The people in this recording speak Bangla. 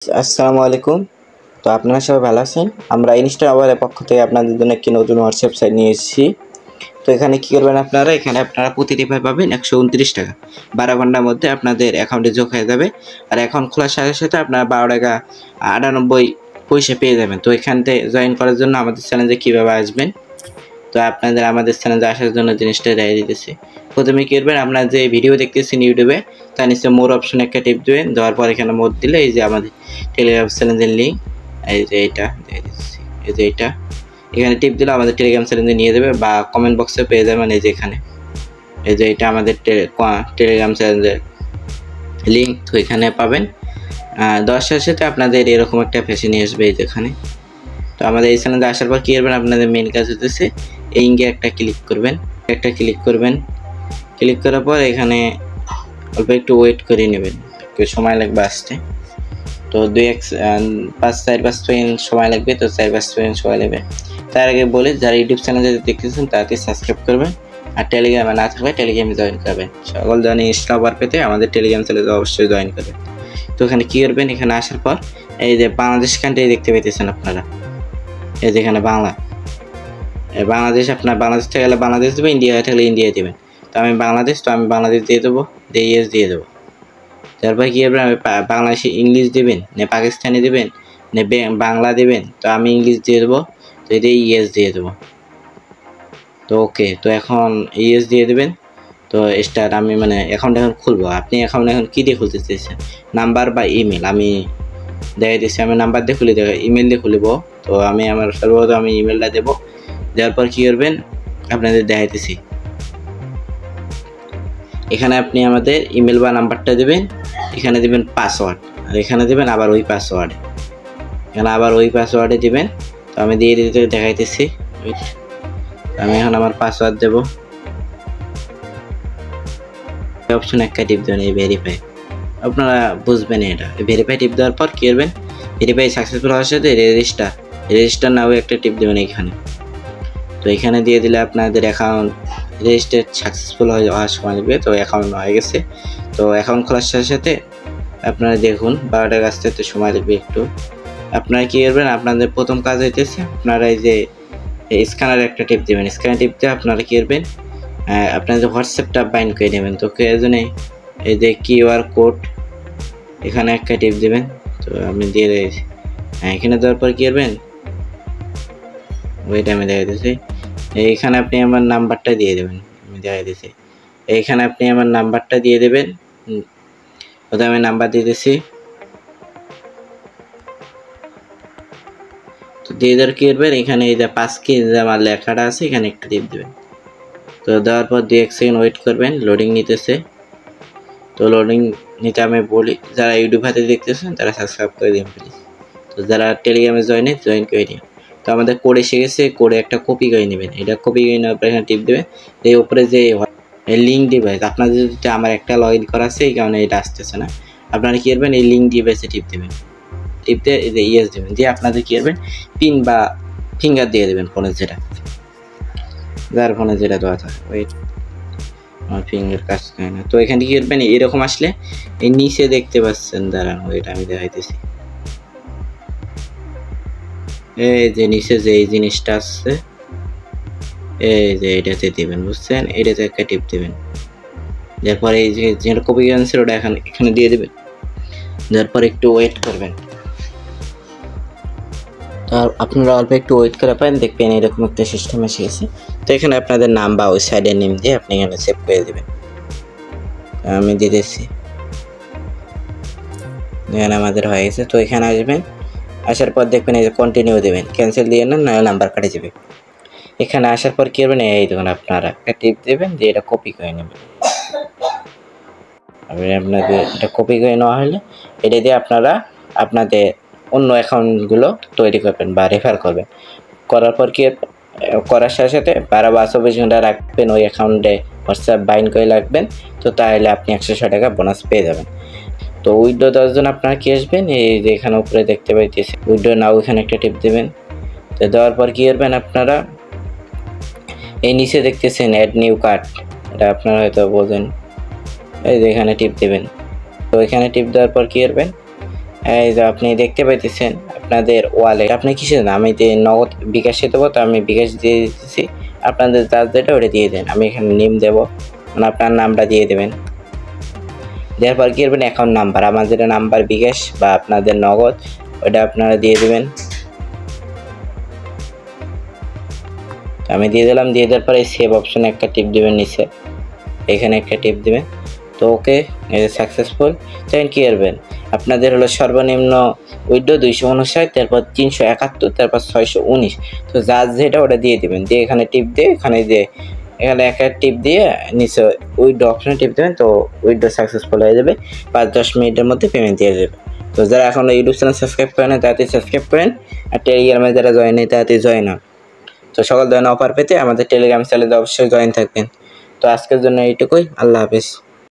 আসসালামু আলাইকুম। তো আপনারা সবাই ভালো আছেন? আমরা ইনস্টা আওয়ারের পক্ষ থেকে আপনাদের জন্য একটি নতুন হোয়াটসঅ্যাপ সাইট নিয়ে এসেছি। তো এখানে কী করবেন আপনারা, এখানে আপনারা প্রতি রিফায় পাবেন 129 টাকা। 12 ঘন্টার মধ্যে আপনাদের অ্যাকাউন্টে যোগ হয়ে যাবে। আর অ্যাকাউন্ট খোলার সাথে সাথে আপনারা 12 টাকা 98 পয়সা পেয়ে যাবেন। তো এখানতে জয়েন করার জন্য আমাদের চ্যানেলে কীভাবে আসবেন, তো আপনাদের আমাদের চ্যানেলে আসার জন্য জিনিসটা দেখাই দিতেছি। প্রথমে কী করবেন, আপনারা যে ভিডিও দেখতেছেন ইউটিউবে তার নিচে মোর অপশনে একটা টিপ দেবেন। দেওয়ার পর এখানে মোর দিলে এই যে আমাদের টেলিগ্রাম চ্যানেলের লিঙ্ক, এই যে এইটা দিয়ে দিচ্ছি, এই যে এইটা এখানে টিপ দিলে আমাদের টেলিগ্রাম চ্যানেলে নিয়ে যাবে, বা কমেন্ট বক্সে পেয়ে যাবেন এই যে এখানে, এই যে এটা আমাদের টেলিগ্রাম চ্যানেলের লিঙ্ক। তো এখানে পাবেন 10টার সাথে আপনাদের এরকম একটা ফেসে নিয়ে আসবে এই যেখানে। তো আমাদের এই চ্যানেলে আসার পর কী করবেন, আপনাদের মেন কাজ হতেছে এই লিঙ্কে একটা ক্লিক করবেন, ক্লিক করার পর এখানে অল্প একটু ওয়েট করে নেবেন, একটু সময় লাগবে আসতে। তো 5-4 সেকেন্ড সময় লাগবে, তো 4-5 সেকেন্ড সময় লাগবে। তার আগে বলে, যারা ইউটিউব চ্যানেলে দেখতেছেন তাকে সাবস্ক্রাইব করবেন, আর টেলিগ্রামে না থাকলে টেলিগ্রামে জয়েন করবেন। সকল ধরনের ইনস্টা অফার পেতে আমাদের টেলিগ্রাম চ্যানেলে অবশ্যই জয়েন করবেন। তো এখানে কী করবেন, এখানে আসার পর এই যে বাংলাদেশ কান্ট্রি দেখতে পেতেছেন আপনারা, এই যেখানে বাংলাদেশ, আপনার বাংলাদেশ থেকে গেলে বাংলাদেশ দেবে, ইন্ডিয়া থাকলে ইন্ডিয়া দেবেন। তো আমি বাংলাদেশ, তো আমি বাংলাদেশ দিয়ে দেবো, ইয়েস দিয়ে দেবো। তারপর কী করবেন, বাংলাদেশে ইংলিশ দেবেন না পাকিস্তানি দেবেন না বাংলা দেবেন, তো আমি ইংলিশ দিয়ে দেবো, তো এটাই ইয়েস দিয়ে দেবো। তো ওকে, তো এখন ইয়েস দিয়ে দেবেন। তো স্টার্ট, আমি অ্যাকাউন্ট এখন খুলবো। আপনি অ্যাকাউন্ট এখন কী দিয়ে খুলতে চাইছেন, নাম্বার বা ইমেল? আমি দেখাই দিচ্ছি, আমি নাম্বার দিয়ে খুলে দেবো, ইমেল দিয়ে খুলব। তো আমি আমার সর্বপ্রথম আমি ইমেলটা দেবো। দেওয়ার পর কী করবেন, আপনাদের দেখাইতেছি। এখানে আপনি আমাদের ইমেল বা নাম্বারটা দেবেন, এখানে দেবেন পাসওয়ার্ড, আর এখানে দেবেন আবার ওই পাসওয়ার্ডে, এখানে আবার ওই পাসওয়ার্ডে দেবেন। তো আমি দিয়ে দিতে দেখাইতেছি। আমি এখন আমার পাসওয়ার্ড দেবো, অপশন একটা টিপ দেবেন, এই ভেরিফাই। আপনারা বুঝবেন এটা, ভেরিফাই টিপ দেওয়ার পর কী করবেন, ভেরিফাই সাকসেসফুল হওয়ার সাথে রেজিস্টার নাও একটা টিপ দেবেন এখানে। তো এখানে দিয়ে দিলে আপনাদের অ্যাকাউন্ট রেজিস্টার সাকসেসফুল হওয়ার সময় লাগবে। তো অ্যাকাউন্ট হয়ে গেছে। তো অ্যাকাউন্ট খোলার সাথে সাথে আপনারা দেখুন 12টার কাছ থেকে সময় লাগবে একটু। আপনারা কী করবেন, আপনাদের প্রথম কাজ হইতেছে আপনারা এই যে স্ক্যানার একটা টিপ দেবেন। স্ক্যানার টিপ দিয়ে আপনারা কী করবেন, আপনাদের হোয়াটসঅ্যাপটা বাইন্ড করে নেবেন। তো প্রয়োজনে এই যে কিউআর কোড এখানে একটা টিপ দেবেন। তো আমি দিয়ে দিয়েছি, এখানে দেওয়ার পর কী করবেন, ওইটা আমি দেখা দিচ্ছি। এইখানে আপনি আমার নাম্বারটা দিয়ে দেবেন, আমি দেখা দিচ্ছি। এইখানে আপনি আমার নাম্বারটা দিয়ে দেবেন, ওটা আমি নাম্বার দিতেছি। তো দিয়ে দেওয়ার কী করবেন, এখানে এই যে 5 কি যে আমার লেখাটা আছে এখানে একটা টিপ দেবেন। তো দেওয়ার পর 2-1 সেকেন্ড ওয়েট করবেন, লোডিং নিতেছে। তো লোডিং নিতে আমি বলি, যারা ইউটিউব হাতে দেখতেছেন তারা সাবস্ক্রাইব করে দিন প্লিজ। তো যারা টেলিগ্রামে জয়েন করে দিন। তো আমাদের কোড এসে গেছে, কোডে একটা কপি করে নেবেন। এটা কপি করে নেওয়ার পর এখানে টিপ দেবেন। এই উপরে যে লিঙ্ক ডিভাইস, আপনাদের যদি আমার একটা লগ ইন করা আছে এই কারণে এটা আসতেছে না। আপনারা কী করবেন, এই লিঙ্ক ডিভাইসে টিপ দেবেন, টিপতে এই যে ইয়েস দেবেন, দিয়ে আপনাদের কী করবেন, পিন বা ফিঙ্গার দিয়ে দেবেন ফোনে, যার ফোনে যেটা দেওয়া থাকে। ওয়েট, আমার ফিঙ্গার কাজ করে না। তো এখানে কী করবেন, এরকম আসলে এই নিচে দেখতে পাচ্ছেন, দাঁড়ান ওইটা আমি দেখাইতেছি। এই যে নিচে যে এই জিনিসটা আসছে, এই যে এটাতে দেবেন, বুঝছেন, এটাতে একটা টিপ দেবেন। তারপরে এই যে যেটা কপি আনছে ওটা এখানে দিয়ে দেবেন। তারপর একটু ওয়েট করবেন। তো আপনারা অল্প একটু ওয়েট করে পাবেন, দেখবেন এরকম একটা সিস্টেম এসে গেছে। তো এখানে আপনাদের নাম বা ওই সাইডের নেম দিয়ে আপনি এখানে সেভ করে দেবেন। আমি দিয়ে দিচ্ছি, এখানে আমাদের হয়ে গেছে। তো এখানে আসবেন, আসার পর দেখবেন এই যে কন্টিনিউ দেবেন, ক্যান্সেল দিয়ে না নাম্বার কাটে যাবে। এখানে আসার পর কী করবেন, এই দেখুন আপনারা একটা টিপ দেবেন, দিয়ে এটা কপি করে নেবেন। আপনাদের এটা কপি করে নেওয়া হলে এটা দিয়ে আপনারা আপনাদের অন্য অ্যাকাউন্টগুলো তৈরি করবেন বা রেফার করবেন। করার পর কি করার সাথে সাথে 12 বা 24 ঘন্টা রাখবেন, ওই অ্যাকাউন্টে হোয়াটসঅ্যাপ বাইন্ড করে রাখবেন। তো তাহলে আপনি 106 টাকা বোনাস পেয়ে যাবেন। তো উইথড্র 10 জন আপনারা কি আসবেন, এই যে এখানে উপরে দেখতে পাইতেছি উইথড্র নাও, এখানে একটা টিপ দেবেন। তো দেওয়ার পর কী করবেন, আপনারা এই নিচে দেখতেছেন অ্যাড নিউ কার্ড, এটা আপনারা হয়তো বোঝেন, এই যে এখানে টিপ দেবেন। তো এখানে টিপ দেওয়ার পর কী করবেন, এই যে আপনি দেখতে পাইতেছেন আপনাদের ওয়ালেট, আপনি কিসে দেন? আমি যে নগদ বিকাশে দেবো, তো আমি বিকাশ দিয়ে দিতেছি। আপনাদের চার্জ যেটা ওটা দিয়ে দেন। আমি এখানে নেম দেবো, মানে আপনার নামটা দিয়ে দেবেন। দেওয়ার পর কি করবেন, অ্যাকাউন্ট নাম্বার, আমার যেটা নাম্বার বিকাশ বা আপনাদের নগদ ওটা আপনারা দিয়ে দেবেন। আমি দিয়ে দিলাম। দিয়ে দেওয়ার পরে সেভ অপশনে একটা টিপ দেবেন, নিচে এখানে একটা টিপ দেবেন। তো ওকে, সাকসেসফুল। তখন কী করবেন, আপনাদের হলো সর্বনিম্ন উইড্রো 259, তারপর 371, তারপর 619। তো যার যেটা ওটা দিয়ে দেবেন, দিয়ে এখানে টিপ দিয়ে এখানে একটা টিপ দিয়ে নিচে উইড্রো অপশনে টিপ দেবেন। তো উইড্রো সাকসেসফুল হয়ে যাবে, 5-10 মিনিটের মধ্যে পেমেন্ট দিয়ে যাবে। তো যারা এখন ইউটিউব চ্যানেল সাবস্ক্রাইব করেন না তাড়াতাড়ি সাবস্ক্রাইব করেন, আর টেলিগ্রামে যারা জয়েন নেই তাড়াতাড়ি জয়েন হন। তো সকল ধরনের অফার পেতে আমাদের টেলিগ্রাম চ্যানেলে অবশ্যই জয়েন থাকবেন। তো আজকের জন্য এইটুকুই, আল্লাহ হাফিজ।